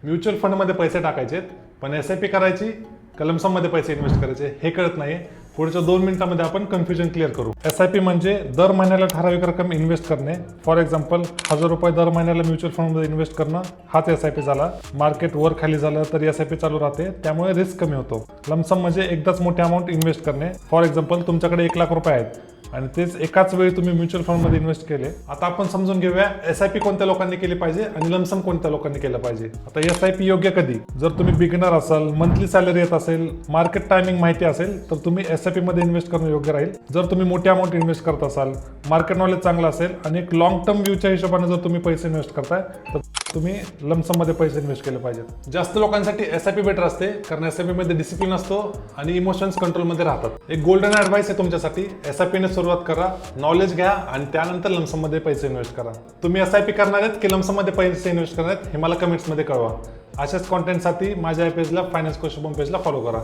Mutual फंडमध्ये पैसे टाकायचे पण एस-आय-पी करायची का लमसममध्ये पैसे इन्व्हेस्ट करायचे हे कळत नाही. पुढच्या 2 मिनिटांमध्ये आपण कन्फ्युजन क्लिअर करू. एस-आय-पी म्हणजे दर महिन्याला ठराविक रक्कम इन्व्हेस्ट करणे. फॉर एक्झाम्पल 1000 रुपये दर महिन्याला म्युच्युअल फंडमध्ये इन्व्हेस्ट करणं हाच एस-आय-पी झाला. मार्केट वर खाली झालं तर एस-आय-पी चालू राहते, त्यामुळे रिस्क कमी होतो. लमसम म्हणजे एकदाच मोठी अमाऊंट इन्व्हेस्ट करणे. फॉर एक्झाम्पल तुमच्याकडे 1 लाख रुपये आहेत आणि तेच एकाच वेळी तुम्ही म्युच्युअल फंडमध्ये इन्व्हेस्ट केले. आता आपण समजून घेऊया एस-आय-पी कोणत्या लोकांनी केली पाहिजे आणि लमसम कोणत्या लोकांनी केलं पाहिजे. आता एस-आय-पी योग्य कधी? जर तुम्ही बिगिनर असाल, मंथली सॅलरी येत असेल, मार्केट टायमिंग माहिती असेल तर तुम्ही एस-आय-पी मध्ये इन्व्हेस्ट करणं योग्य राहील. जर तुम्ही मोठी अमाऊंट इन्व्हेस्ट करत असाल, मार्केट नॉलेज चांगलं असेल आणि एक लॉंग टर्म व्ह्यूच्या हिशोबाने जर तुम्ही पैसे इन्व्हेस्ट करताय तर तुम्ही लमसम मध्ये पैसे इन्व्हेस्ट केले पाहिजेत. जास्त लोकांसाठी एस-आय-पी बेटर असते कारण एस-आय-पी मध्ये डिसिप्लिन असतो आणि इमोशन्स कंट्रोलमध्ये राहतात. एक गोल्डन ॲडवाइस आहे तुमच्यासाठी, एस-आय-पी ने सुरुवात करा, नॉलेज घ्या आणि त्यानंतर लमसम मध्ये पैसे इन्व्हेस्ट करा. तुम्ही एस-आय-पी करणार आहेत की लमसम मध्ये पैसे इन्व्हेस्ट करणार आहेत हे मला कमेंट्समध्ये कळवा. अशाच कॉन्टेंटसाठी माझ्या पेजला फायनान्स कोश पेजला फॉलो करा.